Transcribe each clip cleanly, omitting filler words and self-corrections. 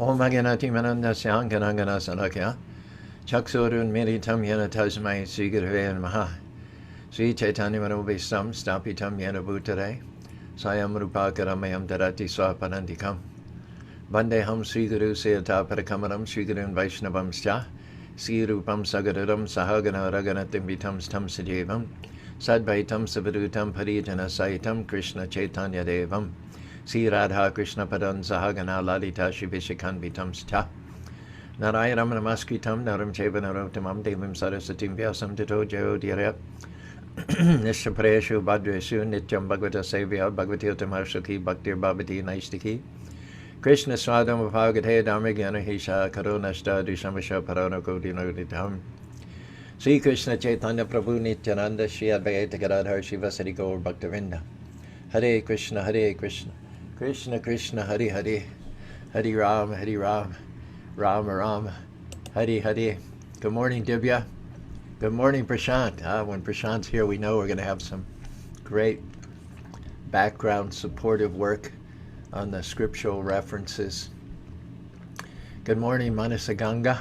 Om Aganati Manandasyan Ganangana Salakya Chaksurun Militam Yena Tasmai Sigurve Maha Sri Chaitanya Manobisam Stapitam Yena Bhutare Sayam Rupakaramayam Darati Swapanandikam Vandeham Sri Guru Sayata Parakamaram Sri Gurun Vaishnavam Scha Sri Rupam Sagaradam Sahagana Raganatim Vitam Stam Sajevam Sadvaitam Savadutam Parijana Saitam Krishna Chaitanya Devam Sri Radha Krishna Padan Sahagana Lalita Shivishikhan Vitam Scha Narayanam Namaskritam Naram Cheva Narotamam Devam Sarasatim Vyasam Tito Jyo Dhyarya Nishapreshu Bhadreshu Nityam Bhagavata Sevya Bhagavati Uttamarshaki Bhaktir Bhavati Naistiki Krishna Swadam Bhagavate Dharmagyana Hisha Karunashta Dishamasha Parana Kodinoditam Sri Krishna Chaitanya Prabhu Nityananda Shri Advaita Gadadhar Shivasari Gaur Bhaktavinda Hare Krishna Krishna Krishna Hare Hare Hare Ram Rama Rama Hare Hare. Good morning, Divya. Good morning, Prashant. When Prashant's here, we know we're going to have some great background supportive work on the scriptural references. Good morning, Manasaganga.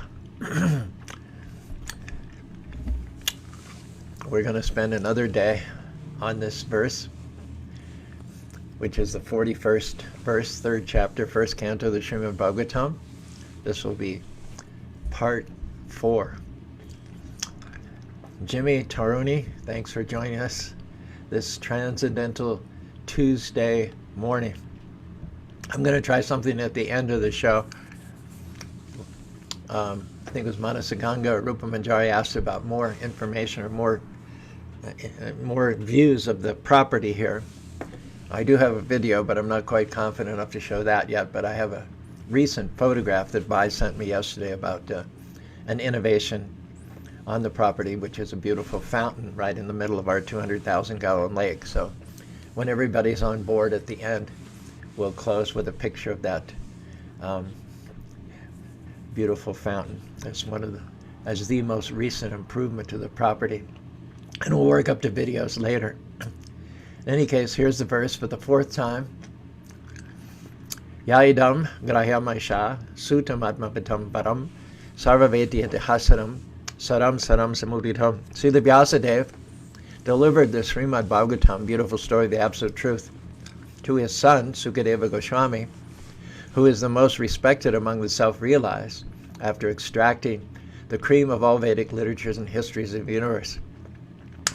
We're going to spend another day on this verse, which is the 41st verse, 3rd chapter, 1st canto of the Srimad Bhagavatam. This will be part 4. Jimmy Taruni, thanks for joining us this Transcendental Tuesday morning. I'm going to try something at the end of the show. I think it was Manasaganga or Rupa Manjari asked about more information or more views of the property here. I do have a video, but I'm not quite confident enough to show that yet. But I have a recent photograph that Bai sent me yesterday about an innovation on the property, which is a beautiful fountain right in the middle of our 200,000 gallon lake. So when everybody's on board at the end, we'll close with a picture of that beautiful fountain. That's as the most recent improvement to the property. And we'll work up to videos later. In any case, here's the verse for the 4th time. Yaidam grahyamasha sutam atmapitam param sarvaveti hasaram saram samudidham. See, the Vyasadeva delivered the Srimad Bhagavatam, beautiful story of the Absolute Truth, to his son, Sukadeva Goswami, who is the most respected among the self-realized after extracting the cream of all Vedic literatures and histories of the universe.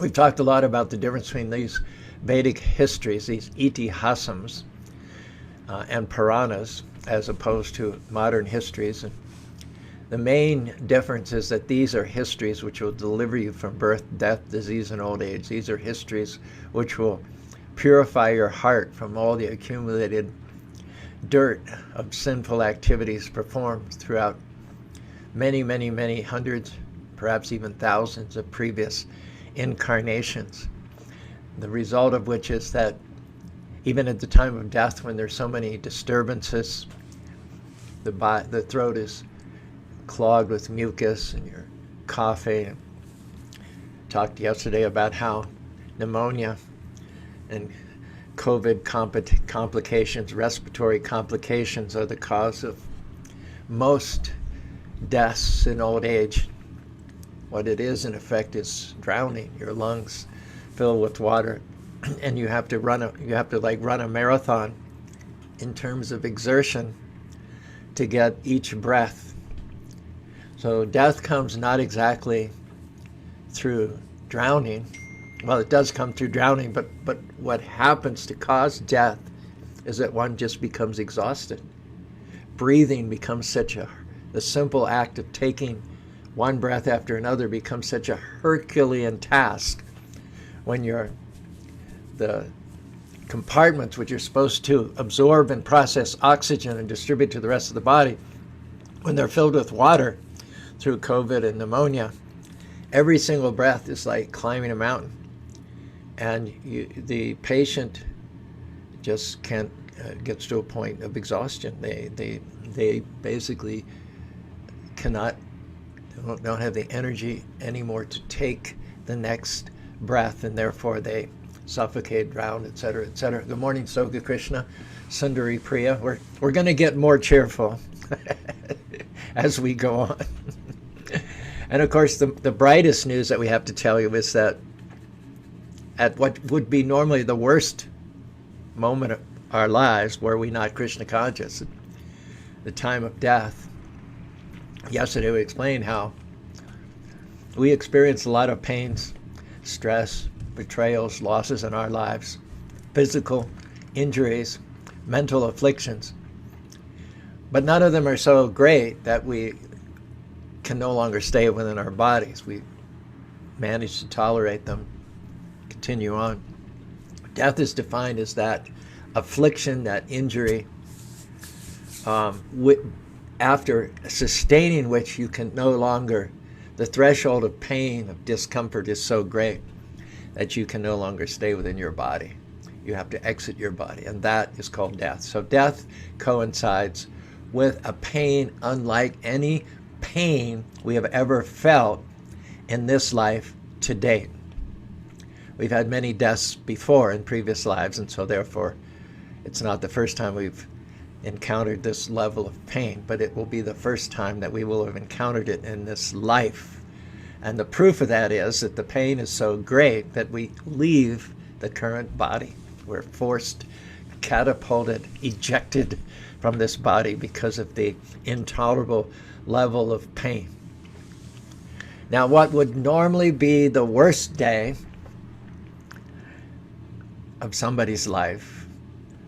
We've talked a lot about the difference between these Vedic histories, these itihasams, and Puranas, as opposed to modern histories. And the main difference is that these are histories which will deliver you from birth, death, disease, and old age. These are histories which will purify your heart from all the accumulated dirt of sinful activities performed throughout many hundreds, perhaps even thousands of previous incarnations. The result of which is that even at the time of death, when there's so many disturbances, the throat is clogged with mucus and you're coughing. Talked yesterday about how pneumonia and COVID complications, respiratory complications, are the cause of most deaths in old age. What it is, in effect, is drowning. Your lungs fill with water, and you have to run a marathon in terms of exertion to get each breath. So death comes not exactly through drowning. Well, it does come through drowning, but what happens to cause death is that one just becomes exhausted. Breathing becomes the simple act of taking one breath after another becomes such a Herculean task when the compartments which are supposed to absorb and process oxygen and distribute to the rest of the body, when they're filled with water through COVID and pneumonia, every single breath is like climbing a mountain. And the patient just can't, gets to a point of exhaustion. They basically don't have the energy anymore to take the next breath, and therefore they suffocate, drown, etc., etc. Good morning, Soga Krishna, Sundari Priya. We're going to get more cheerful as we go on. And of course, the brightest news that we have to tell you is that at what would be normally the worst moment of our lives, were we not Krishna conscious, the time of death. Yesterday we explained how we experience a lot of pains, stress, betrayals, losses in our lives, physical injuries, mental afflictions. But none of them are so great that we can no longer stay within our bodies. We manage to tolerate them, continue on. Death is defined as that affliction, that injury, after sustaining which you can no longer, the threshold of pain, of discomfort is so great that you can no longer stay within your body. You have to exit your body, and that is called death. So death coincides with a pain unlike any pain we have ever felt in this life to date. We've had many deaths before in previous lives, and so therefore it's not the first time we've encountered this level of pain, but it will be the first time that we will have encountered it in this life. And the proof of that is that the pain is so great that we leave the current body. We're forced, catapulted, ejected from this body because of the intolerable level of pain. Now, what would normally be the worst day of somebody's life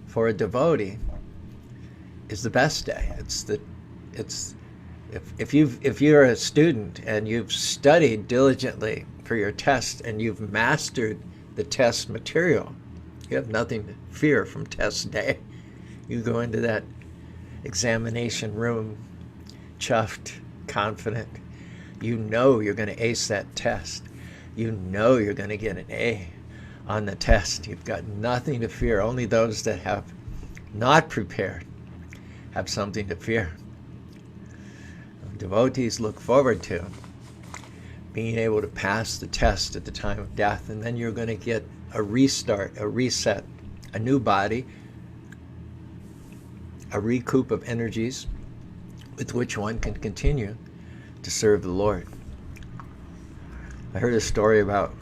for a devotee is the best day. If you're a student and you've studied diligently for your test and you've mastered the test material, you have nothing to fear from test day. You go into that examination room chuffed, confident. You know you're going to ace that test. You know you're going to get an A on the test. You've got nothing to fear. Only those that have not prepared have something to fear. Devotees look forward to being able to pass the test at the time of death, and then you're going to get a restart, a reset, a new body, a recoup of energies with which one can continue to serve the Lord. I heard a story about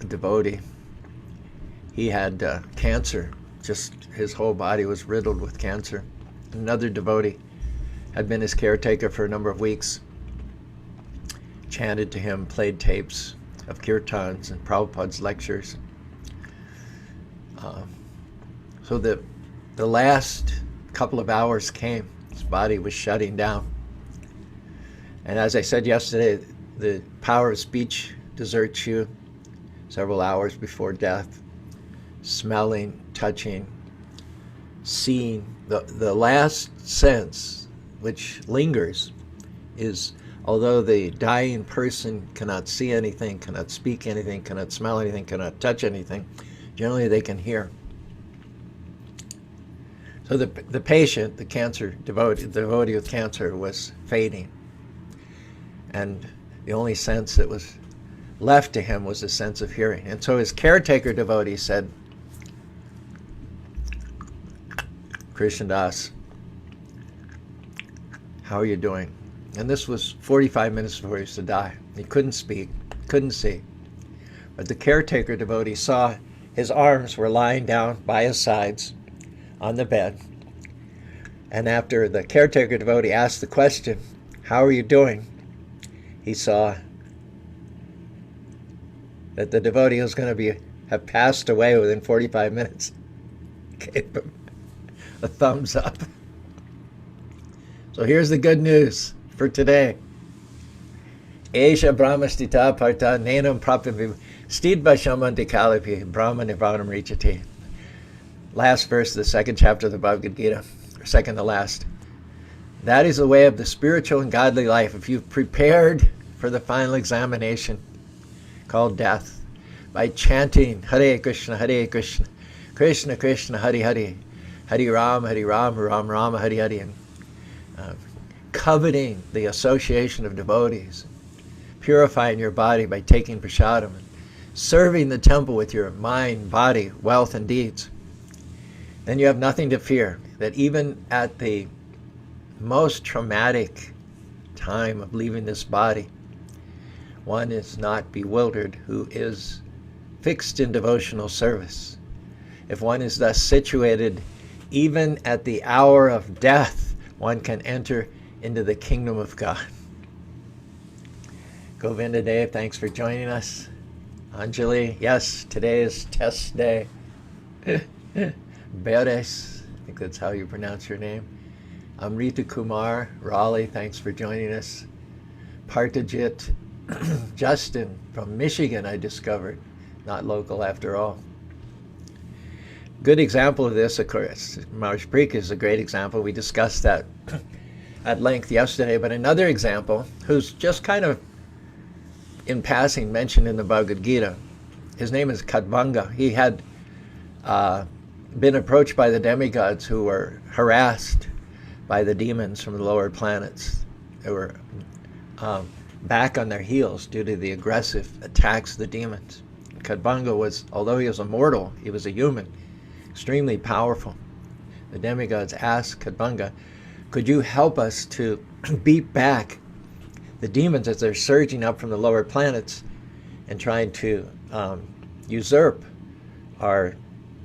a devotee. He had cancer. Just his whole body was riddled with cancer. Another devotee had been his caretaker for a number of weeks, chanted to him, played tapes of kirtans and Prabhupada's lectures. So the last couple of hours came. His body was shutting down. And as I said yesterday, the power of speech deserts you several hours before death. Smelling, touching, seeing. The last sense which lingers is, although the dying person cannot see anything, cannot speak anything, cannot smell anything, cannot touch anything, generally they can hear. So the patient, the cancer devotee, the devotee with cancer, was fading. And the only sense that was left to him was a sense of hearing. And so his caretaker devotee said, "Krishna Das, how are you doing?" And this was 45 minutes before he was to die. He couldn't speak, couldn't see. But the caretaker devotee saw his arms were lying down by his sides on the bed. And after the caretaker devotee asked the question, "How are you doing?" he saw that the devotee was going to have passed away within 45 minutes. Gave him a thumbs up. So here's the good news for today. Esha brahmastita parta nenam prapya stidva shamanti kalipi brahma nivanam richati. Last verse of the second chapter of the Bhagavad Gita, or second to last. That is the way of the spiritual and godly life. If you've prepared for the final examination called death by chanting Hare Krishna, Krishna Krishna, Hare Hare, Hare Rama, Ram Rama, Hare Hare, and coveting the association of devotees, purifying your body by taking prasadam, and serving the temple with your mind, body, wealth, and deeds, then you have nothing to fear. That even at the most traumatic time of leaving this body, one is not bewildered who is fixed in devotional service. If one is thus situated, even at the hour of death, one can enter into the kingdom of God. Govinda Dev, thanks for joining us. Anjali, yes, today is test day. Beres, I think that's how you pronounce your name. Amrita Kumar, Raleigh, thanks for joining us. Partajit, Justin from Michigan, I discovered, not local after all. Good example of this, of course, Marsh Preek is a great example. We discussed that at length yesterday, but another example, who's just kind of in passing mentioned in the Bhagavad Gita, his name is Kadvanga. He had been approached by the demigods who were harassed by the demons from the lower planets. They were back on their heels due to the aggressive attacks of the demons. Kadvanga was, although he was a mortal, he was a human, extremely powerful. The demigods asked Kadvanga, could you help us to beat back the demons as they're surging up from the lower planets and trying to usurp our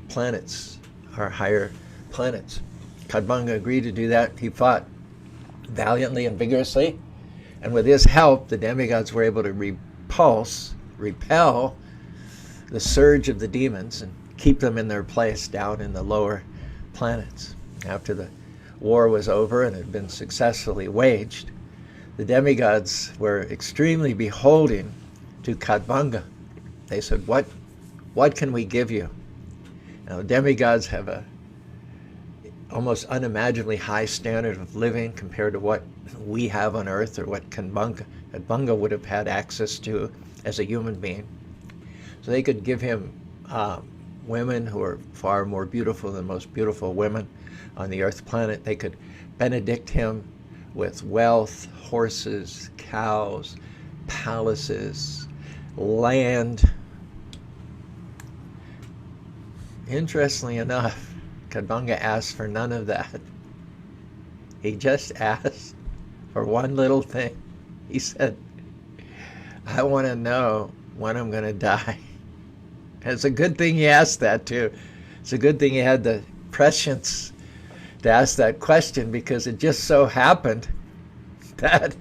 planets, our higher planets? Kadvanga agreed to do that. He fought valiantly and vigorously, and with his help, the demigods were able to repel the surge of the demons and keep them in their place down in the lower planets. After the war was over and had been successfully waged, the demigods were extremely beholden to Kadvanga. They said, what can we give you? Now, demigods have a almost unimaginably high standard of living compared to what we have on Earth or what Kadvanga would have had access to as a human being. So they could give him women who are far more beautiful than most beautiful women on the Earth planet. They could benedict him with wealth, horses, cows, palaces, land. Interestingly enough, Kadvanga asked for none of that. He just asked for one little thing. He said, I want to know when I'm going to die. It's a good thing he asked that too. It's a good thing he had the prescience to ask that question, because it just so happened that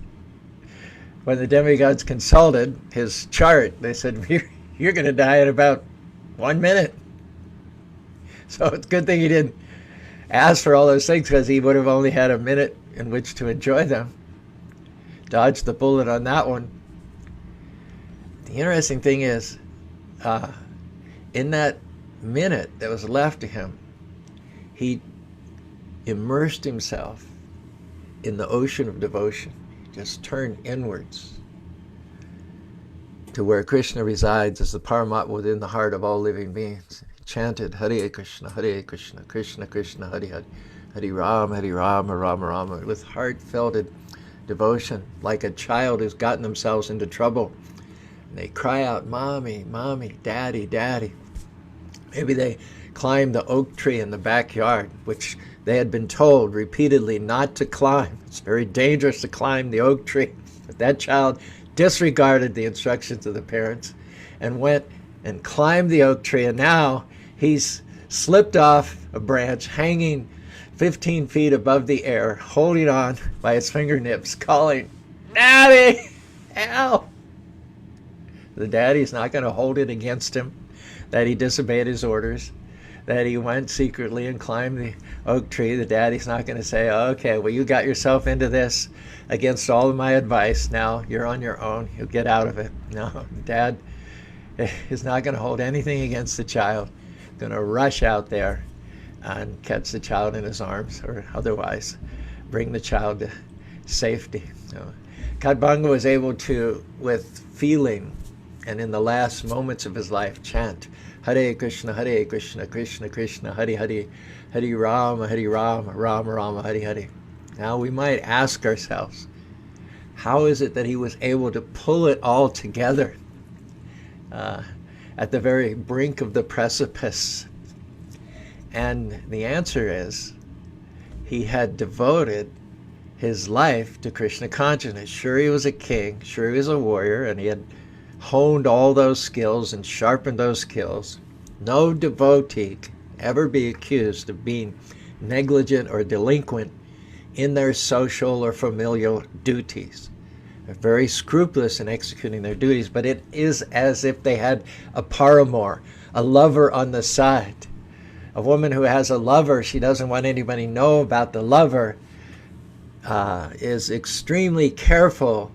when the demigods consulted his chart, they said, you're going to die in about 1 minute. So it's a good thing he didn't ask for all those things, because he would have only had a minute in which to enjoy them. Dodged the bullet on that one. The interesting thing is, in that minute that was left to him, he immersed himself in the ocean of devotion, just turned inwards to where Krishna resides as the Paramatma within the heart of all living beings. He chanted Hare Krishna, Krishna Krishna, Hare Hare, Hare Rama, Rama Rama, with heartfelt devotion, like a child who's gotten themselves into trouble. And they cry out, Mommy, Mommy, Daddy, Daddy. Maybe they climbed the oak tree in the backyard, which they had been told repeatedly not to climb. It's very dangerous to climb the oak tree. But that child disregarded the instructions of the parents and went and climbed the oak tree, and now he's slipped off a branch, hanging 15 feet above the air, holding on by his fingertips, calling, Daddy, help! The daddy's not going to hold it against him that he disobeyed his orders, that he went secretly and climbed the oak tree. The daddy's not going to say, okay, well, you got yourself into this against all of my advice. Now you're on your own. You'll get out of it. No, Dad is not going to hold anything against the child. Going to rush out there and catch the child in his arms, or otherwise bring the child to safety. So, Kadvanga was able to, with feeling and in the last moments of his life, chant Hare Krishna, Krishna Krishna, Hare Hare, Hare Rama, Rama Rama, Hare Hare. Now we might ask ourselves, how is it that he was able to pull it all together at the very brink of the precipice? And the answer is, he had devoted his life to Krishna consciousness. Sure, he was a king, sure, he was a warrior, and he had honed all those skills and sharpened those skills. No devotee can ever be accused of being negligent or delinquent in their social or familial duties. They're very scrupulous in executing their duties, but it is as if they had a paramour, a lover on the side. A woman who has a lover, she doesn't want anybody to know about the lover, is extremely careful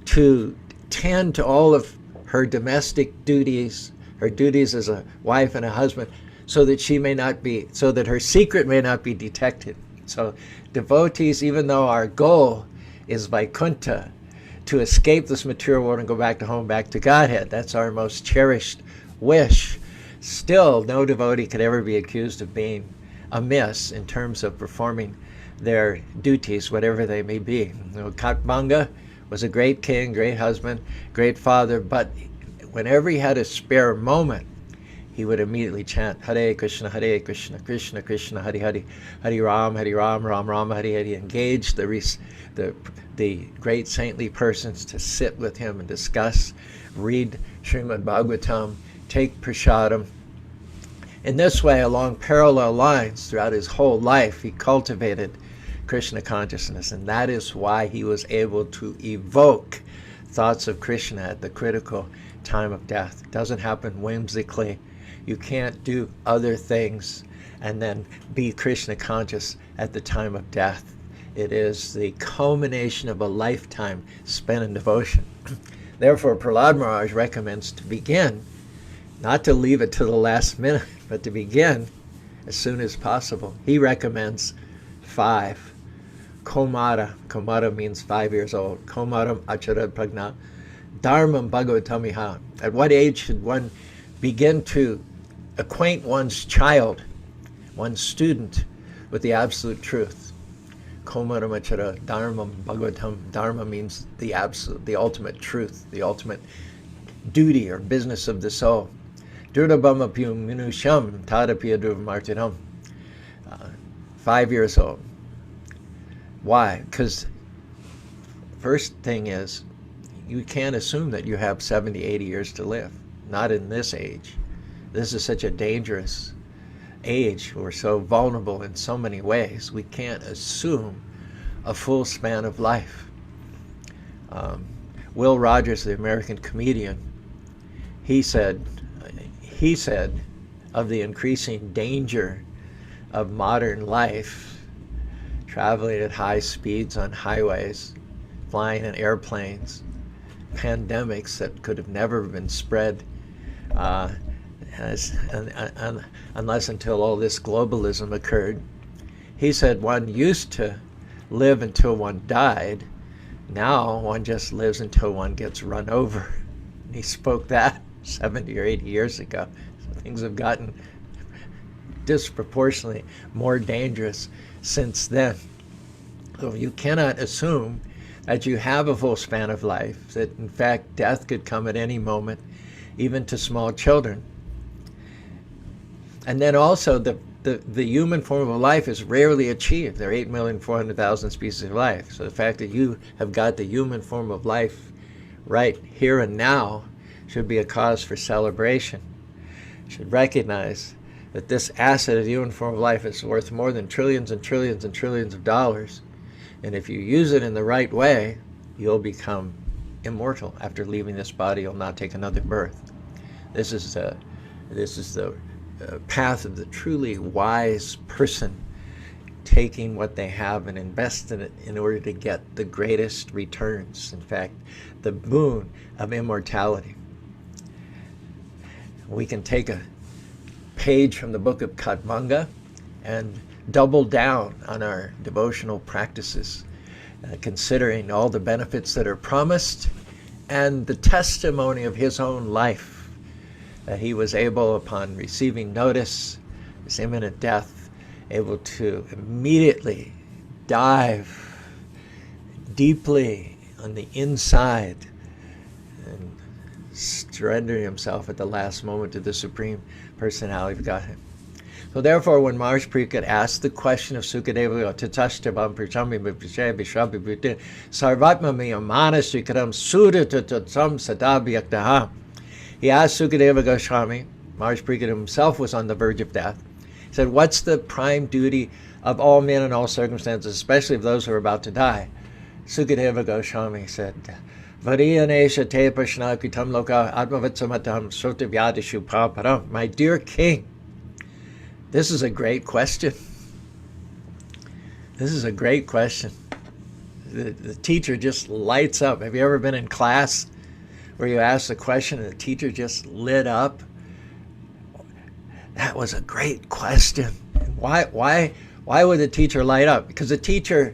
to tend to all of her domestic duties, her duties as a wife and a husband, so that her secret may not be detected. So devotees, even though our goal is Vaikuntha, to escape this material world and go back to home, back to Godhead, that's our most cherished wish, still no devotee could ever be accused of being amiss in terms of performing their duties, whatever they may be. Katmanga was a great king, great husband, great father, but whenever he had a spare moment, he would immediately chant Hare Krishna, Krishna Krishna, Hare Hare, Hare Ram, Ram Ram, Hare Hare. Engage the great saintly persons to sit with him and discuss, read Srimad Bhagavatam, take prasadam. In this way, along parallel lines throughout his whole life, he cultivated Krishna consciousness, and that is why he was able to evoke thoughts of Krishna at the critical time of death. It doesn't happen whimsically. You can't do other things and then be Krishna conscious at the time of death. It is the culmination of a lifetime spent in devotion. Therefore, Prahlad Maharaj recommends to begin, not to leave it to the last minute, but to begin as soon as possible. He recommends 5. Komara. Komara means 5 years old. Komaram acharad pragna. Dharmam bhagavatamiha. At what age should one begin to acquaint one's child, one's student, with the absolute truth? Komaram achara dharmam bhagavatam. Dharma means the absolute, the ultimate truth, the ultimate duty or business of the soul. Durdabhamapyum minusham tadapiyadurmartinam. 5 years old. Why? Because first thing is, you can't assume that you have 70, 80 years to live. Not in this age. This is such a dangerous age. We're so vulnerable in so many ways. We can't assume a full span of life. Will Rogers, the American comedian, he said of the increasing danger of modern life, traveling at high speeds on highways, flying in airplanes, pandemics that could have never been spread unless until all this globalism occurred. He said one used to live until one died. Now one just lives until one gets run over. And he spoke that 70 or 80 years ago. So things have gotten disproportionately more dangerous since then. So you cannot assume that you have a full span of life, that in fact death could come at any moment, even to small children. And then also the human form of life is rarely achieved. There are 8,400,000 species of life. So the fact that you have got the human form of life right here and now should be a cause for celebration. You should recognize that this asset of the human form of life is worth more than trillions and trillions and trillions of dollars. And if you use it in the right way, you'll become immortal. After leaving this body, you'll not take another birth. This is the path of the truly wise person, taking what they have and investing it in order to get the greatest returns. In fact, the boon of immortality. We can take a page from the book of Katmanga and double down on our devotional practices, considering all the benefits that are promised and the testimony of his own life, that he was able, upon receiving notice, his imminent death, able to immediately dive deeply on the inside and surrender himself at the last moment to the Supreme Personality of Godhead. So therefore, when Maharaj Parikshit asked the question of Sukadeva, Tatashtabam Prachami Viprishay Vishabhi Bhutin, Sarvatma Miyamana Srikadam Sudha Tatam Sadabhyaktaha. He asked Sukadeva Goswami, Maharaj Parikshit himself was on the verge of death. He said, what's the prime duty of all men in all circumstances, especially of those who are about to die? Sukadeva Goswami said, Variyanesha te prashna kritam loka atmavatsamatam srotivyadishu paparam. My dear king, this is a great question. This is a great question. The teacher just lights up. Have you ever been in class where you ask a question and the teacher just lit up? That was a great question. Why would the teacher light up? Because the teacher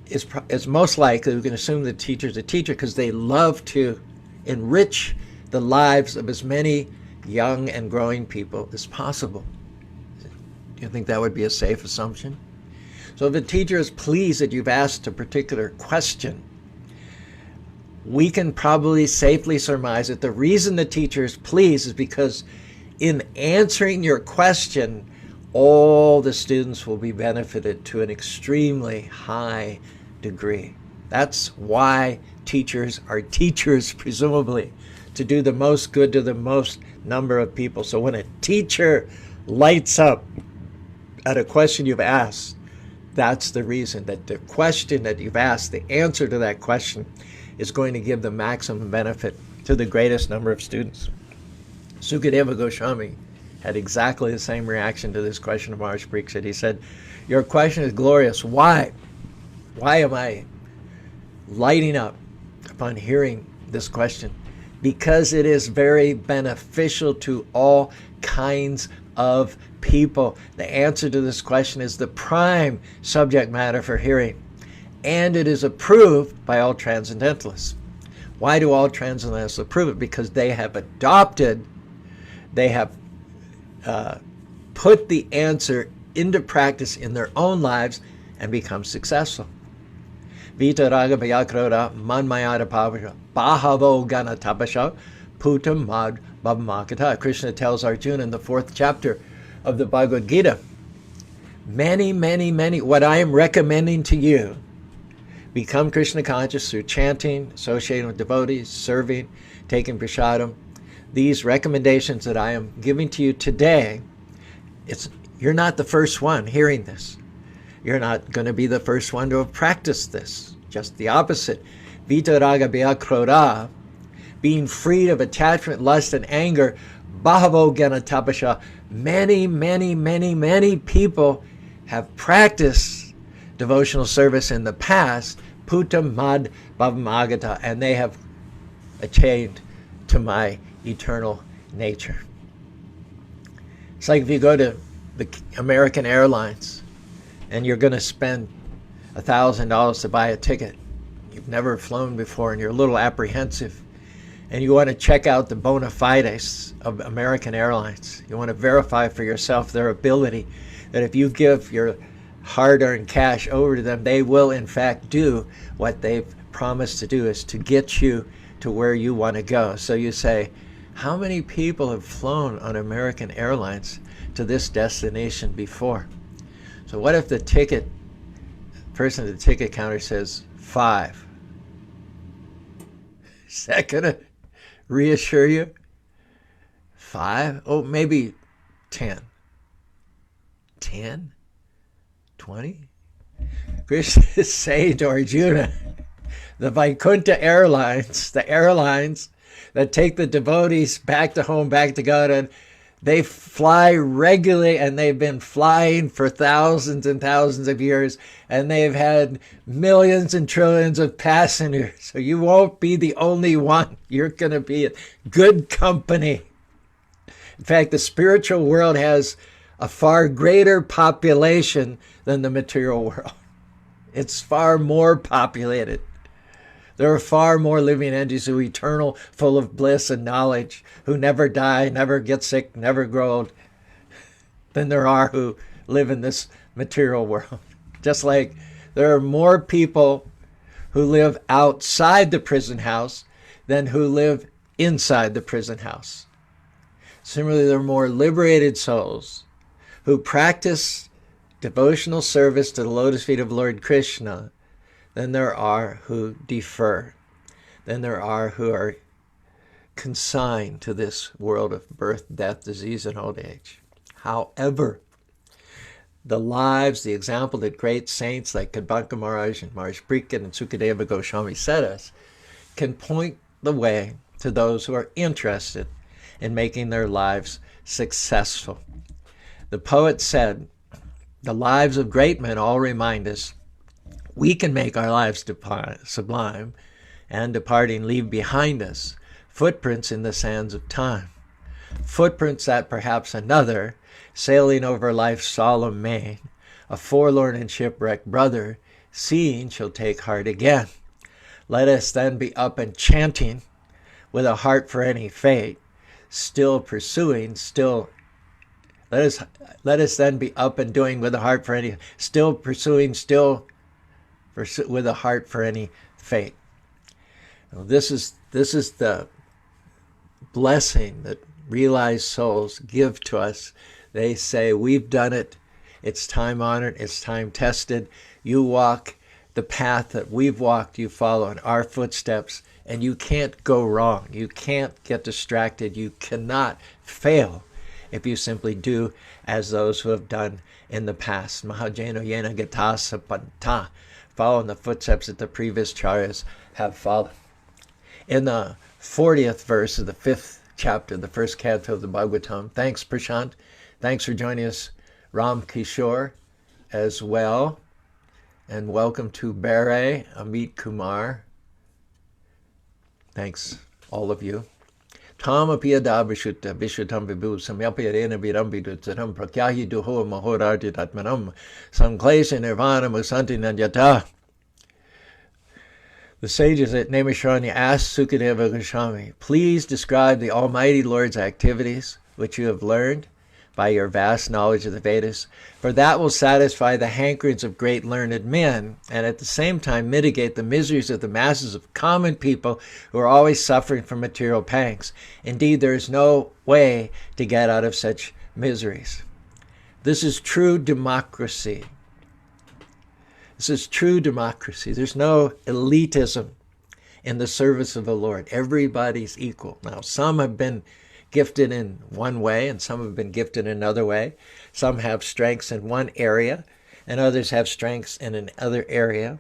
is most likely, we can assume the teacher is a teacher because they love to enrich the lives of as many young and growing people as possible. Do you think that would be a safe assumption? So if the teacher is pleased that you've asked a particular question, we can probably safely surmise that the reason the teacher is pleased is because in answering your question, all the students will be benefited to an extremely high degree. That's why teachers are teachers, presumably, to do the most good to the most number of people. So when a teacher lights up at a question you've asked, that's the reason that the question that you've asked, the answer to that question, is going to give the maximum benefit to the greatest number of students. Sukadeva Goswami had exactly the same reaction to this question of Maharaj Parikshit. He said, your question is glorious. Why? Why am I lighting up upon hearing this question? Because it is very beneficial to all kinds of people. The answer to this question is the prime subject matter for hearing, and it is approved by all transcendentalists. Why do all transcendentalists approve it? Because they have adopted, they have put the answer into practice in their own lives and become successful. Vita raga bhayakroda manmayada pavasha bahavo gana tapasha putam mad bhavamakata. Krishna tells Arjuna in the 4th chapter of the Bhagavad Gita, many, what I am recommending to you, become Krishna conscious through chanting, associating with devotees, serving, taking prasadam. These recommendations that I am giving to you today, you're not the first one hearing this. You're not going to be the first one to have practiced this. Just the opposite. Vita raga bhayakroda, being freed of attachment, lust, and anger. Bahavo gana tapasha. Many people have practiced devotional service in the past. Putam mad bhavamagata, and they have attained to my eternal nature. It's like if you go to the American Airlines and you're going to spend $1,000 to buy a ticket. You've never flown before and you're a little apprehensive, and you want to check out the bona fides of American Airlines. You want to verify for yourself their ability that if you give your hard-earned cash over to them, they will in fact do what they've promised to do, is to get you to where you want to go. So you say, how many people have flown on American Airlines to this destination before? So what if the person at the ticket counter says 5? Is that going to reassure you? 5? Oh, maybe 10. 10? 20? Krishna is saying to Arjuna, the Vaikuntha Airlines, the airlines that take the devotees back to home, back to God, they fly regularly, and they've been flying for thousands and thousands of years, and they've had millions and trillions of passengers. So you won't be the only one. You're going to be in good company. In fact, the spiritual world has a far greater population than the material world. It's far more populated. There are far more living entities who are eternal, full of bliss and knowledge, who never die, never get sick, never grow old, than there are who live in this material world. Just like there are more people who live outside the prison house than who live inside the prison house. Similarly, there are more liberated souls who practice devotional service to the lotus feet of Lord Krishna than there are who defer, than there are who are consigned to this world of birth, death, disease, and old age. However, the lives, the example that great saints like Kadmaka Maharaj and Maharaj Prikat and Sukadeva Goswami set us can point the way to those who are interested in making their lives successful. The poet said, the lives of great men all remind us we can make our lives sublime and departing leave behind us footprints in the sands of time. Footprints that perhaps another, sailing over life's solemn main, a forlorn and shipwrecked brother, seeing shall take heart again. Let us then be up and chanting with a heart for any fate, still pursuing, let us then be up and doing with a heart for any, still pursuing, with a heart for any fate. Now, this is the blessing that realized souls give to us. They say, we've done it. It's time honored. It's time tested. You walk the path that we've walked. You follow in our footsteps, and you can't go wrong. You can't get distracted. You cannot fail if you simply do as those who have done in the past. Mahajeno yena gatasa panta. Follow in the footsteps that the previous charyas have followed. In the 40th verse of the 5th chapter, the first canto of the Bhagavatam. Thanks, Prashant. Thanks for joining us, Ram Kishore, as well. And welcome to Bere, Amit Kumar. Thanks, all of you. Tam apiyada vishutta vishutam vibhu samyapayarena viram vidutaram prakyahi duho mahorarti tatmanam samklesha nirvana musanti nanyata. The sages at Naimisharanya asked Sukadeva Goswami, please describe the Almighty Lord's activities, which you have learned by your vast knowledge of the Vedas, for that will satisfy the hankerings of great learned men, and at the same time mitigate the miseries of the masses of common people who are always suffering from material pangs. Indeed, there is no way to get out of such miseries. This is true democracy. This is true democracy. There's no elitism in the service of the Lord. Everybody's equal. Now, some have been gifted in one way and some have been gifted in another way. Some have strengths in one area and others have strengths in another area.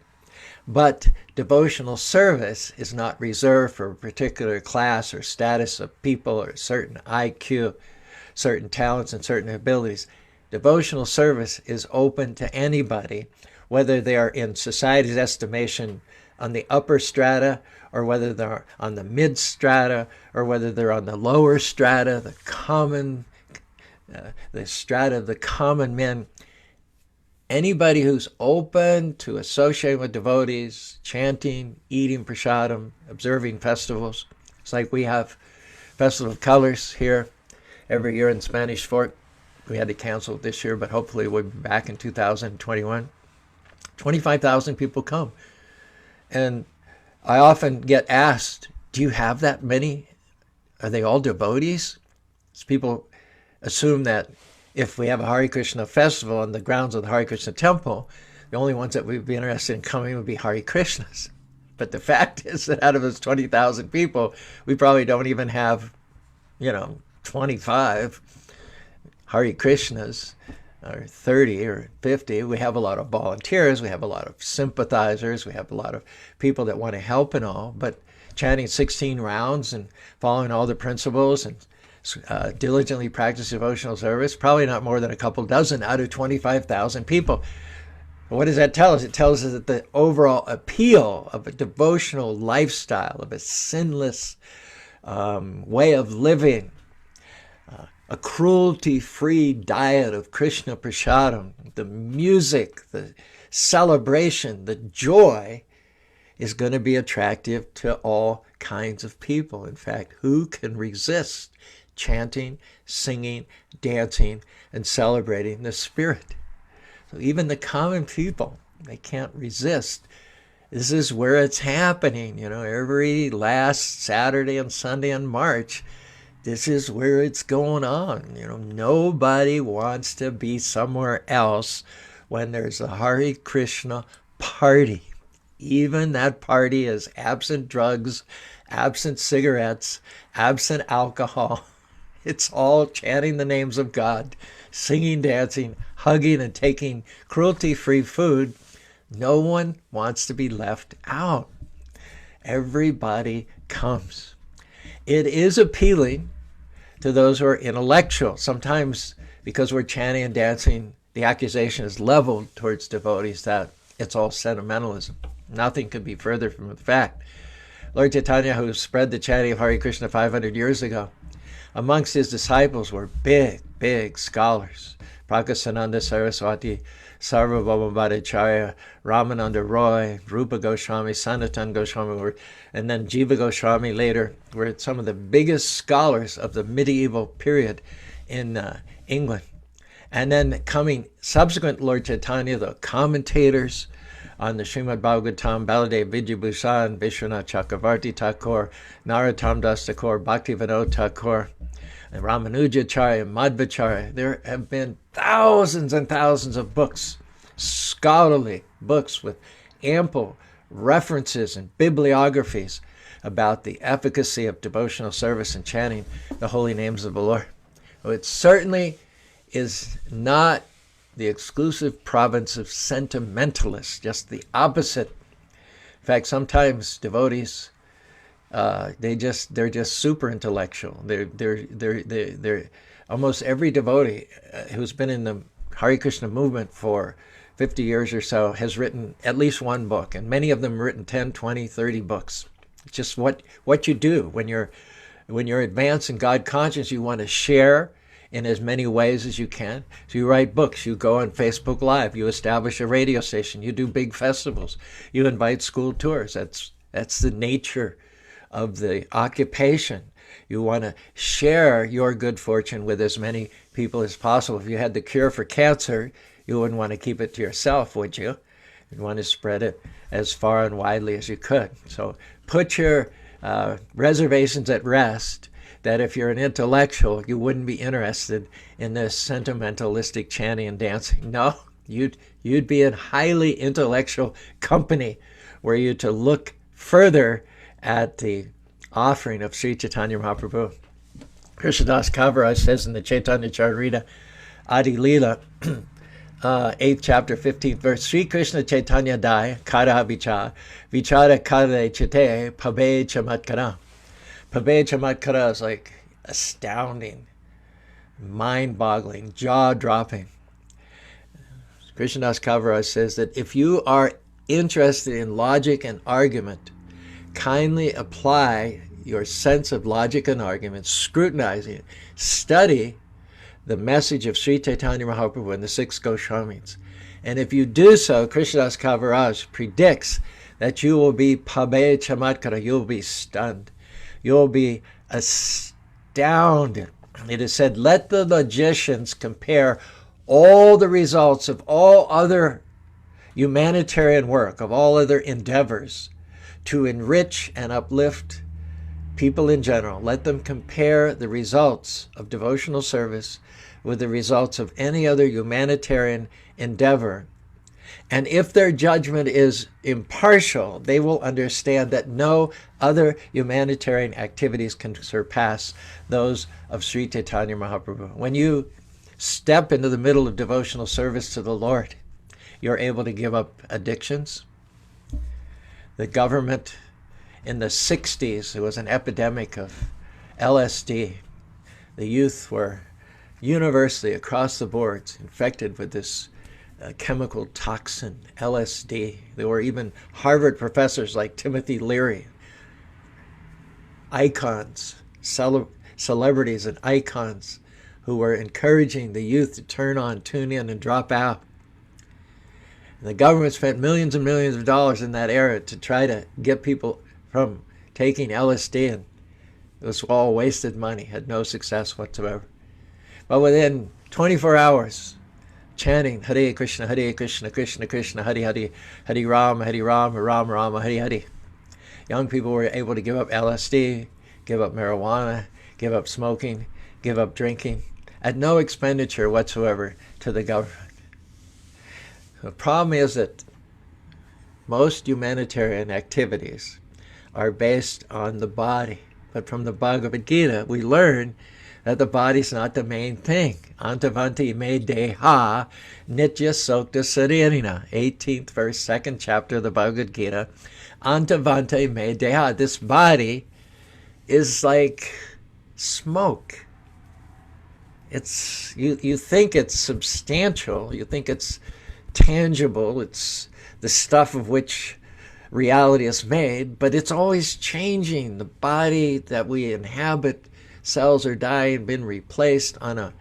But devotional service is not reserved for a particular class or status of people or certain IQ, certain talents and certain abilities. Devotional service is open to anybody, whether they are in society's estimation on the upper strata, or whether they're on the mid strata, or whether they're on the lower strata, the strata of the common men. Anybody who's open to associating with devotees, chanting, eating prasadam, observing festivals. It's like we have Festival of Colors here every year in Spanish Fork. We had to cancel it this year, but hopefully we'll be back in 2021. 25,000 people come. And I often get asked, do you have that many? Are they all devotees? So people assume that if we have a Hare Krishna festival on the grounds of the Hare Krishna temple, the only ones that would be interested in coming would be Hare Krishnas. But the fact is that out of those 20,000 people, we probably don't even have, 25 Hare Krishnas, or 30 or 50. We have a lot of volunteers, we have a lot of sympathizers, we have a lot of people that want to help and all, but chanting 16 rounds and following all the principles and diligently practice devotional service, probably not more than a couple dozen out of 25,000 people. What does that tell us? It tells us that the overall appeal of a devotional lifestyle, of a sinless way of living, a cruelty-free diet of Krishna prasadam, the music, the celebration, the joy is going to be attractive to all kinds of people. In fact, who can resist chanting, singing, dancing, and celebrating the Spirit? So even the common people, they can't resist. This is where it's happening, every last Saturday and Sunday in March. this is where it's going on. Nobody wants to be somewhere else when there's a Hare Krishna party. Even that party is absent drugs, absent cigarettes, absent alcohol. It's all chanting the names of God, singing, dancing, hugging, and taking cruelty-free food. No one wants to be left out. Everybody comes. It is appealing to those who are intellectual. Sometimes, because we're chanting and dancing, the accusation is leveled towards devotees that it's all sentimentalism. Nothing could be further from the fact. Lord Chaitanya, who spread the chanting of Hare Krishna 500 years ago, amongst his disciples were big, big scholars. Prakasananda Saraswati, Sarvabhauma Bhattacharya, Ramananda Roy, Rupa Goswami, Sanatan Goswami, and then Jiva Goswami later were some of the biggest scholars of the medieval period in England. And then coming subsequent Lord Chaitanya, the commentators on the Srimad Bhagavatam, Baladev Vidyabhushan, Vishwanath Chakravarti Thakur, Narottam Das Thakur, Bhaktivinoda Thakur, and Ramanujacharya, Madhvacharya. There have been thousands and thousands of books, scholarly books with ample references and bibliographies about the efficacy of devotional service and chanting the holy names of the Lord. It certainly is not the exclusive province of sentimentalists, just the opposite. In fact, sometimes devotees, they're just super intellectual. They're almost every devotee who's been in the Hare Krishna movement for 50 years or so has written at least one book, and many of them have written 10, 20, 30 books. It's just what you do when you're advanced in God conscious. You want to share in as many ways as you can. So you write books, you go on Facebook Live, you establish a radio station, you do big festivals, you invite school tours. That's the nature of the occupation. You want to share your good fortune with as many people as possible. If you had the cure for cancer, you wouldn't want to keep it to yourself, would you? You'd want to spread it as far and widely as you could. So put your reservations at rest that if you're an intellectual, you wouldn't be interested in this sentimentalistic chanting and dancing. No, you'd be in highly intellectual company were you to look further at the offering of Sri Chaitanya Mahaprabhu. Krishnadas Kaviraj says in the Chaitanya Charita Adi Leela, 8th chapter, 15th verse, Sri Krishna Chaitanya Dai, Kara Vichara, Vichara Kare Chite, Pabe Chamatkara. Pabe Chamatkara is like astounding, mind-boggling, jaw-dropping. Krishnadas Kaviraj says that if you are interested in logic and argument, kindly apply your sense of logic and argument, scrutinizing it, study the message of Sri Chaitanya Mahaprabhu and the 6 Goswamis. And if you do so, Krishnadas Kaviraj predicts that you will be Pabe Chamatkara, you'll be stunned. You'll be astounded. It is said, let the logicians compare all the results of all other humanitarian work, of all other endeavors to enrich and uplift people in general. Let them compare the results of devotional service with the results of any other humanitarian endeavor. And if their judgment is impartial, they will understand that no other humanitarian activities can surpass those of Sri Chaitanya Mahaprabhu. When you step into the middle of devotional service to the Lord, you're able to give up addictions. The government in the 60s, there was an epidemic of LSD. The youth were universally across the board infected with this chemical toxin, LSD. There were even Harvard professors like Timothy Leary, icons, celebrities and icons who were encouraging the youth to turn on, tune in, and drop out. And the government spent millions and millions of dollars in that era to try to get people from taking LSD, and it was all wasted money, had no success whatsoever. But within 24 hours, chanting Hare Krishna, Krishna Krishna, Hare Hare, Hare Rama, Rama Rama, Hare Hare. Young people were able to give up LSD, give up marijuana, give up smoking, give up drinking, at no expenditure whatsoever to the government. The problem is that most humanitarian activities are based on the body. But from the Bhagavad Gita, we learn that the body is not the main thing. Antavanti me deha nitya sokta saririna. 18th verse, 2nd chapter of the Bhagavad Gita. Antavante me deha. This body is like smoke. You think it's substantial. You think it's tangible. It's the stuff of which reality is made, but it's always changing. The body that we inhabit, cells are dying, been replaced on a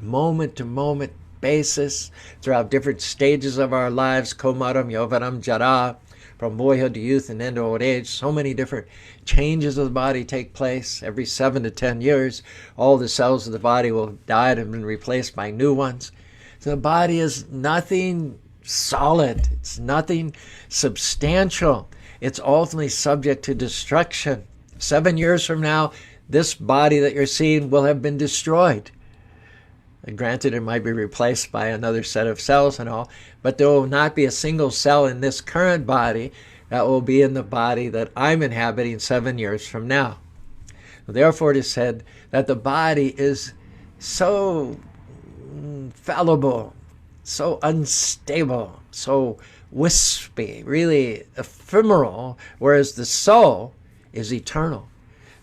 moment-to-moment basis throughout different stages of our lives, komaram, yovanam, jara, from boyhood to youth and into old age. So many different changes of the body take place. Every 7 to 10 years, all the cells of the body will have died and been replaced by new ones. So the body is nothing solid. It's nothing substantial. It's ultimately subject to destruction. 7 years from now, this body that you're seeing will have been destroyed. And granted, it might be replaced by another set of cells and all, but there will not be a single cell in this current body that will be in the body that I'm inhabiting 7 years from now. Therefore, it is said that the body is so fallible, so unstable, so wispy, really ephemeral, whereas the soul is eternal.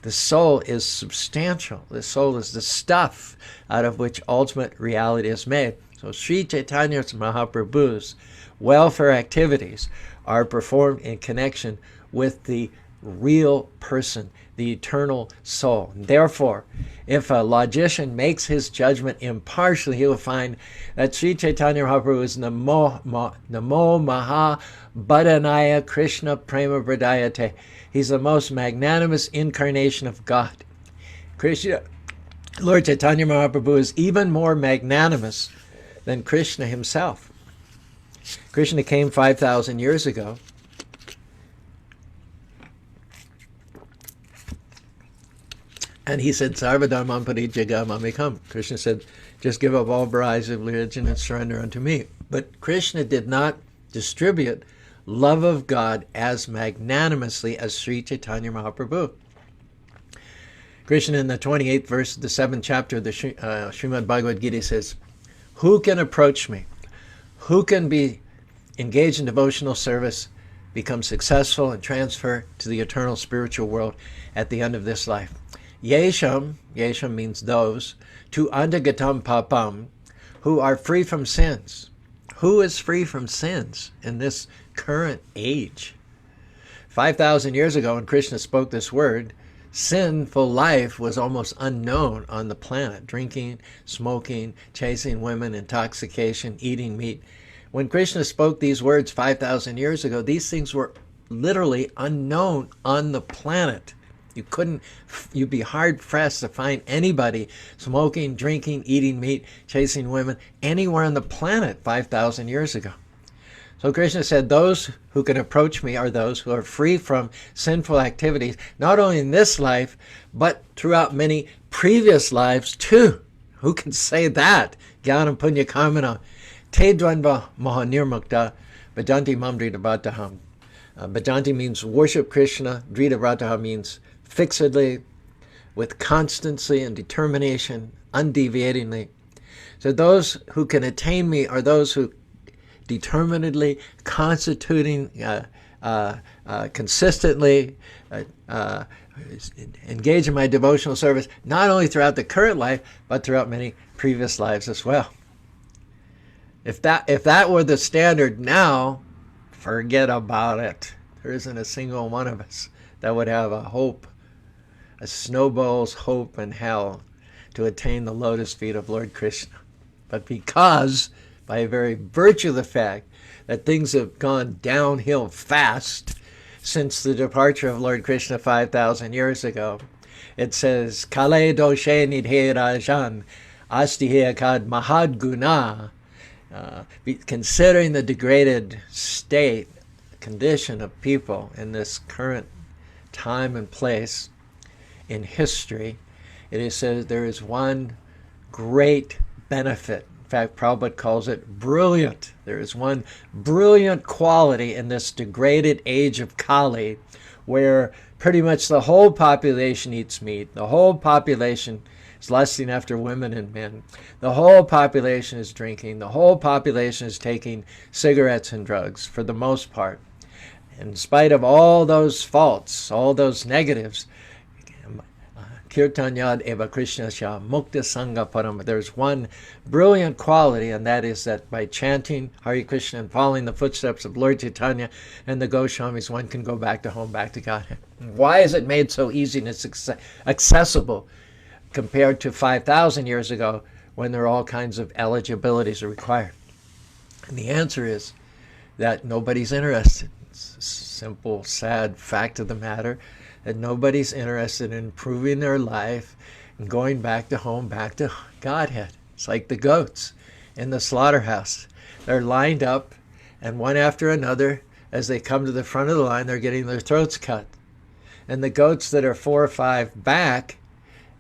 The soul is substantial. The soul is the stuff out of which ultimate reality is made. So Sri Chaitanya Mahaprabhu's welfare activities are performed in connection with the real person, the eternal soul. Therefore, if a logician makes his judgment impartially, he will find that Sri Chaitanya Mahaprabhu is Namo Maha Badanaya Krishna Prema Pradayate. He's the most magnanimous incarnation of God. Krishna, Lord Chaitanya Mahaprabhu, is even more magnanimous than Krishna himself. Krishna came 5,000 years ago. And he said, Sarvadharman parijagam amekam. Krishna said, just give up all varieties of religion and surrender unto me. But Krishna did not distribute love of God as magnanimously as Sri Chaitanya Mahaprabhu. Krishna in the 28th verse of the 7th chapter of the Srimad Bhagavad Gita says, who can approach me? Who can be engaged in devotional service, become successful, and transfer to the eternal spiritual world at the end of this life? Yesham, Yesham means those, to andagatam papam, who are free from sins. Who is free from sins in this current age? 5,000 years ago, when Krishna spoke this word, sinful life was almost unknown on the planet. Drinking, smoking, chasing women, intoxication, eating meat. When Krishna spoke these words 5,000 years ago, these things were literally unknown on the planet. You'd be hard-pressed to find anybody smoking, drinking, eating meat, chasing women, anywhere on the planet 5,000 years ago. So Krishna said, those who can approach me are those who are free from sinful activities, not only in this life, but throughout many previous lives too. Who can say that? Jnanam punya karmana. Te dvandva mahanirmukta bhajanti mam dridabhataham. Bhajanti means worship Krishna. Dridabhataham means fixedly, with constancy and determination, undeviatingly. So those who can attain me are those who determinedly, consistently engage in my devotional service, not only throughout the current life, but throughout many previous lives as well. If that were the standard now, forget about it. There isn't a single one of us that would have a hope, a snowball's hope in hell to attain the lotus feet of Lord Krishna. But because, by a very virtue of the fact that things have gone downhill fast since the departure of Lord Krishna 5,000 years ago, it says, Kale doshe nidhe rajan astihe akad mahad guna. Considering the degraded state, condition of people in this current time and place in history, It is said there is one great benefit. In fact, Prabhupada calls it brilliant. There is one brilliant quality in this degraded age of Kali, where pretty much the whole population eats meat. The whole population is lusting after women and men. The whole population is drinking. The whole population is taking cigarettes and drugs for the most part. In spite of all those faults, all those negatives, Kirtanyad eva Krishna sha mukta sangha param. There's one brilliant quality, and that is that by chanting Hare Krishna and following the footsteps of Lord Chaitanya and the Goswamis, one can go back to home, back to Godhead. Why is it made so easy and it's accessible compared to 5,000 years ago when there are all kinds of eligibilities are required? And the answer is that nobody's interested. It's a simple, sad fact of the matter, that nobody's interested in improving their life and going back to home, back to Godhead. It's like the goats in the slaughterhouse. They're lined up, and one after another, as they come to the front of the line, they're getting their throats cut. And the goats that are 4 or 5 back,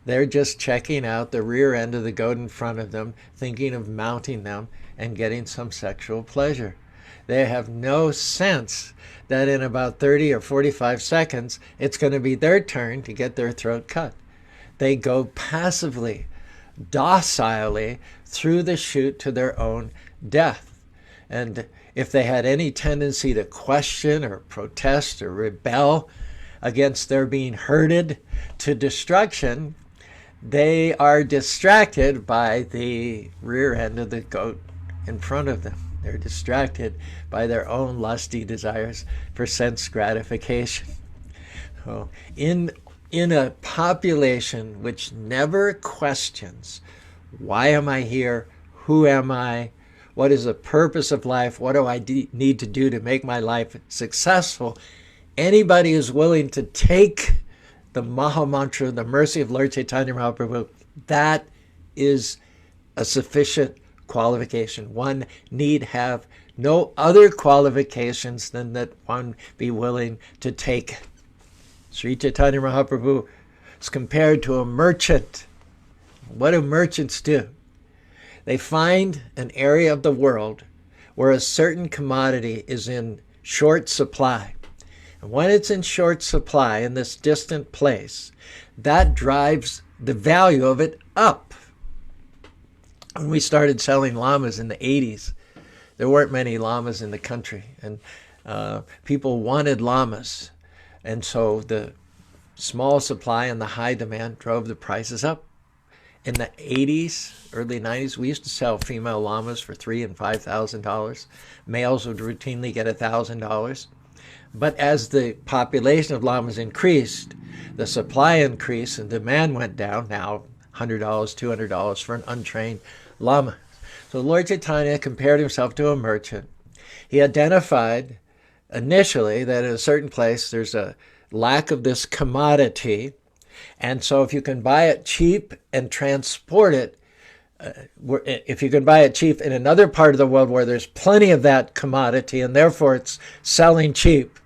they're just checking out the rear end of the goat in front of them, thinking of mounting them and getting some sexual pleasure. They have no sense that in about 30 or 45 seconds, it's going to be their turn to get their throat cut. They go passively, docilely through the chute to their own death. And if they had any tendency to question or protest or rebel against their being herded to destruction, they are distracted by the rear end of the goat in front of them. They're distracted by their own lusty desires for sense gratification. So in a population which never questions, why am I here? Who am I? What is the purpose of life? What do I need to do to make my life successful? Anybody who's willing to take the Maha Mantra, the mercy of Lord Chaitanya Mahaprabhu, that is a sufficient qualification. One need have no other qualifications than that one be willing to take. Sri Chaitanya Mahaprabhu is compared to a merchant. What do merchants do? They find an area of the world where a certain commodity is in short supply. And when it's in short supply in this distant place, that drives the value of it up. When we started selling llamas in the 80s, there weren't many llamas in the country, and people wanted llamas. And so the small supply and the high demand drove the prices up. In the 80s, early 90s, we used to sell female llamas for $3,000 and $5,000. Males would routinely get $1,000. But as the population of llamas increased, the supply increased and demand went down. Now $100, $200 for an untrained lama. So Lord Chaitanya compared himself to a merchant. He identified initially that in a certain place there's a lack of this commodity, and so if you can buy it cheap and transport it, if you can buy it cheap in another part of the world where there's plenty of that commodity and therefore it's selling cheap,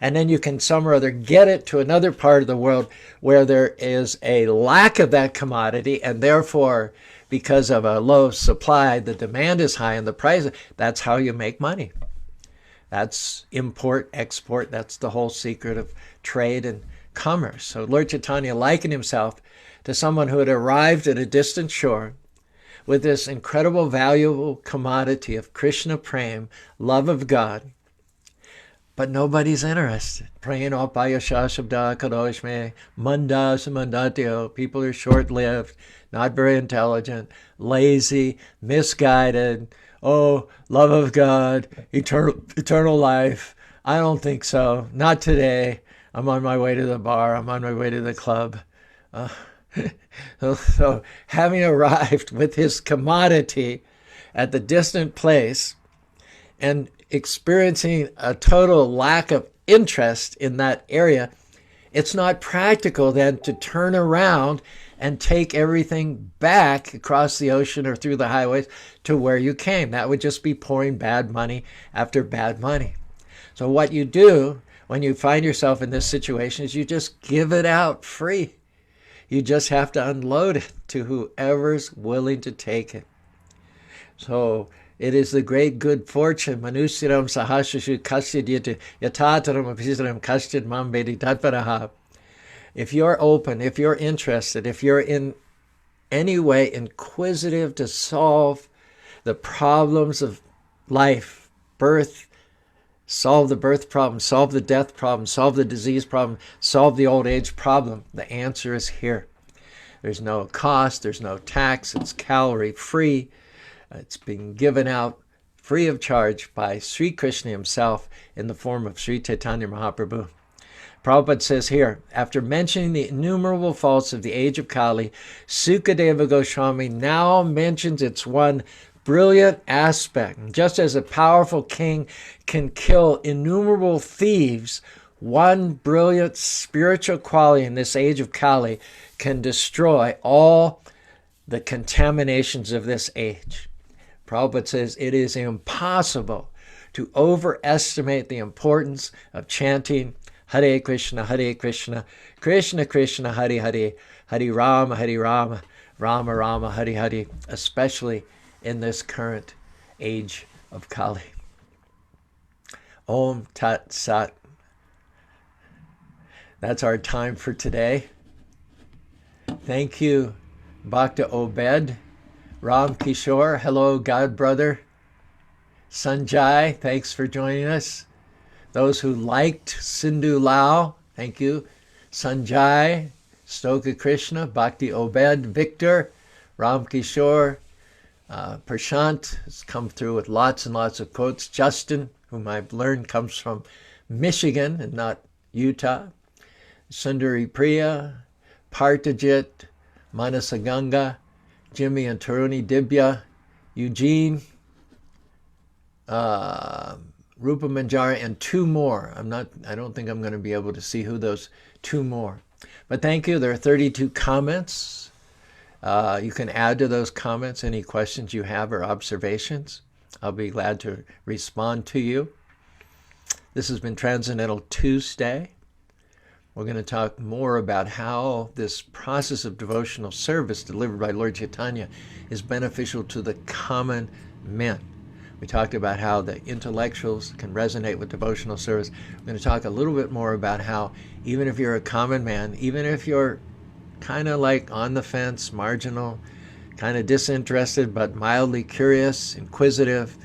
and then you can some or other get it to another part of the world where there is a lack of that commodity, and therefore because of a low supply, the demand is high and the price, that's how you make money. That's import, export, that's the whole secret of trade and commerce. So Lord Chaitanya likened himself to someone who had arrived at a distant shore with this incredible valuable commodity of Krishna Prem, love of God, but nobody's interested. Praying Payasha Shabda Kadoshme, Mandas Mandatyo. People are short-lived, not very intelligent, lazy, misguided. Oh, love of God, eternal life. I don't think so. Not today. I'm on my way to the bar. I'm on my way to the club. So having arrived with his commodity at the distant place and experiencing a total lack of interest in that area, it's not practical then to turn around and take everything back across the ocean or through the highways to where you came. That would just be pouring bad money after bad money. So what you do when you find yourself in this situation is you just give it out free. You just have to unload it to whoever's willing to take it. So it is the great good fortune. Manusyaram sahasashu kasyadhyata yatataram apisitaram kasyad mambedi tatparaha. If you're open, if you're interested, if you're in any way inquisitive to solve the problems of life, birth, solve the birth problem, solve the death problem, solve the disease problem, solve the old age problem, the answer is here. There's no cost, there's no tax, it's calorie free. It's being given out free of charge by Sri Krishna himself in the form of Sri Chaitanya Mahaprabhu. Prabhupada says here, after mentioning the innumerable faults of the age of Kali, Sukadeva Goswami now mentions its one brilliant aspect. Just as a powerful king can kill innumerable thieves, one brilliant spiritual quality in this age of Kali can destroy all the contaminations of this age. Prabhupada says it is impossible to overestimate the importance of chanting Hare Krishna, Krishna Krishna, Hare Hare, Hare Rama, Rama Rama, Hare Hare, especially in this current age of Kali. Om Tat Sat. That's our time for today. Thank you, Bhakta Obed. Ram Kishore, hello, God brother. Sanjay, thanks for joining us. Those who liked Sindhu Lau, thank you. Sanjay, Stoka Krishna, Bhakti Obed, Victor, Ram Kishore, Prashant has come through with lots and lots of quotes. Justin, whom I've learned comes from Michigan and not Utah. Sundari Priya, Partajit, Manasaganga, Jimmy and Taruni Dibya, Eugene, Rupa Manjari, and two more. I don't think I'm going to be able to see who those two more. But thank you. There are 32 comments. You can add to those comments any questions you have or observations. I'll be glad to respond to you. This has been Transcendental Tuesday. We're going to talk more about how this process of devotional service delivered by Lord Chaitanya is beneficial to the common men. We talked about how the intellectuals can resonate with devotional service. We're going to talk a little bit more about how even if you're a common man, even if you're kind of like on the fence, marginal, kind of disinterested, but mildly curious, inquisitive,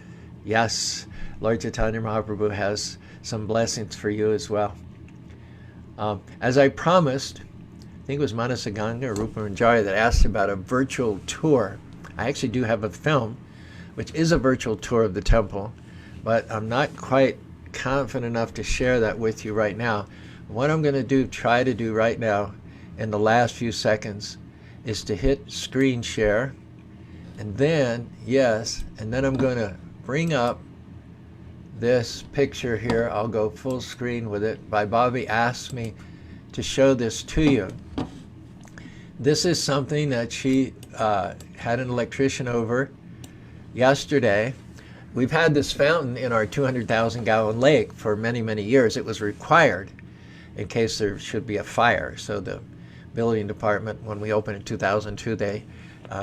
yes, Lord Chaitanya Mahaprabhu has some blessings for you as well. As I promised, I think it was Manasaganga or Rupa Manjari that asked about a virtual tour. I actually do have a film, which is a virtual tour of the temple, but I'm not quite confident enough to share that with you right now. What I'm going to try to do right now in the last few seconds is to hit screen share, and then, and then I'm going to bring up this picture here. I'll go full screen with it. Bobby asked me to show this to you. This is something that she had an electrician over yesterday. We've had this fountain in our 200,000 gallon lake for many, many years. It was required in case there should be a fire. So the building department, when we opened in 2002, they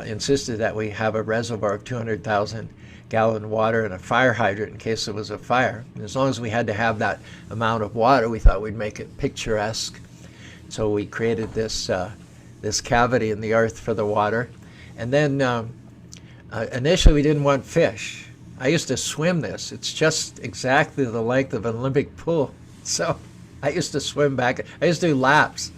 insisted that we have a reservoir of 200,000 gallon water and a fire hydrant in case there was a fire. And as long as we had to have that amount of water, we thought we'd make it picturesque. So we created this this cavity in the earth for the water. And then initially we didn't want fish. I used to swim this. It's just exactly the length of an Olympic pool. So I used to swim back. I used to do laps.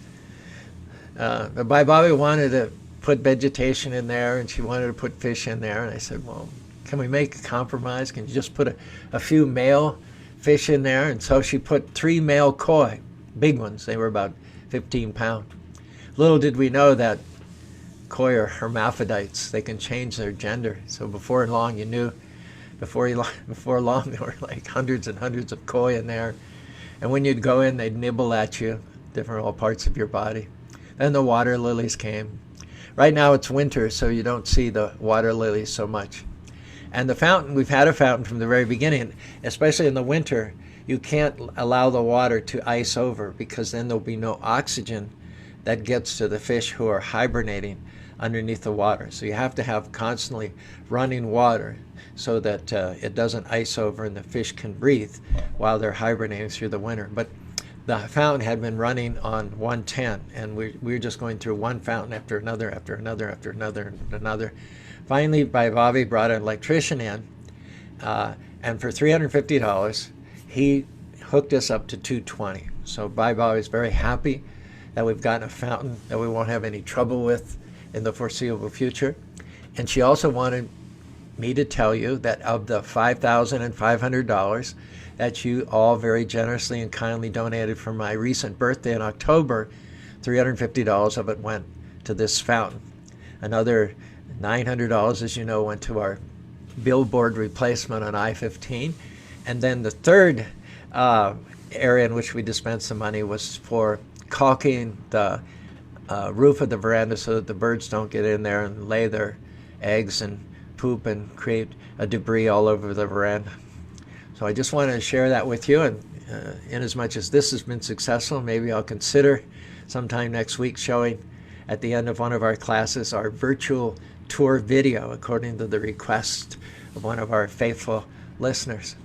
But Bobby wanted to put vegetation in there, and she wanted to put fish in there. And I said, well, can we make a compromise? Can you just put a few male fish in there? And so she put 3 male koi, big ones. They were about 15 pounds. Little did we know that koi are hermaphrodites. They can change their gender. So before long, you knew, before long, there were like hundreds and hundreds of koi in there. And when you'd go in, they'd nibble at you, different all parts of your body. Then the water lilies came. Right now it's winter, so you don't see the water lilies so much. And the fountain, we've had a fountain from the very beginning, especially in the winter. You can't allow the water to ice over because then there'll be no oxygen that gets to the fish who are hibernating underneath the water. So you have to have constantly running water so that it doesn't ice over and the fish can breathe while they're hibernating through the winter. But the fountain had been running on 110, and we were just going through one fountain after another, after another, after another, and another. Finally, Bobby brought an electrician in, and for $350, he hooked us up to 220. So Bobby is very happy that we've gotten a fountain that we won't have any trouble with in the foreseeable future. And she also wanted me to tell you that of the $5,500 that you all very generously and kindly donated for my recent birthday in October, $350 of it went to this fountain. Another $900, as you know, went to our billboard replacement on I-15. And then the third area in which we dispensed the money was for caulking the roof of the veranda so that the birds don't get in there and lay their eggs and poop and create a debris all over the veranda. So I just wanted to share that with you, and in as much as this has been successful, maybe I'll consider sometime next week showing at the end of one of our classes our virtual tour video according to the request of one of our faithful listeners.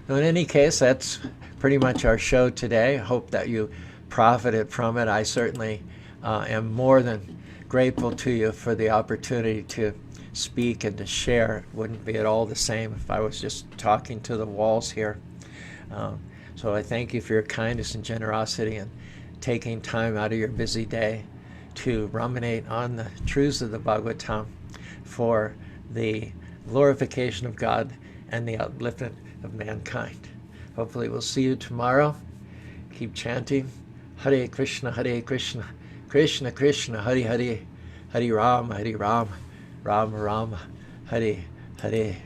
So in any case, that's pretty much our show today. I hope that you profited from it. I certainly am more than grateful to you for the opportunity to speak and to share. It wouldn't be at all the same if I was just talking to the walls here. So I thank you for your kindness and generosity and taking time out of your busy day to ruminate on the truths of the Bhagavatam for the glorification of God and the upliftment of mankind. Hopefully we'll see you tomorrow. Keep chanting Hare Krishna, Krishna Krishna, Hare Hare, Hare Rama, Rama Rama, Hare Hare.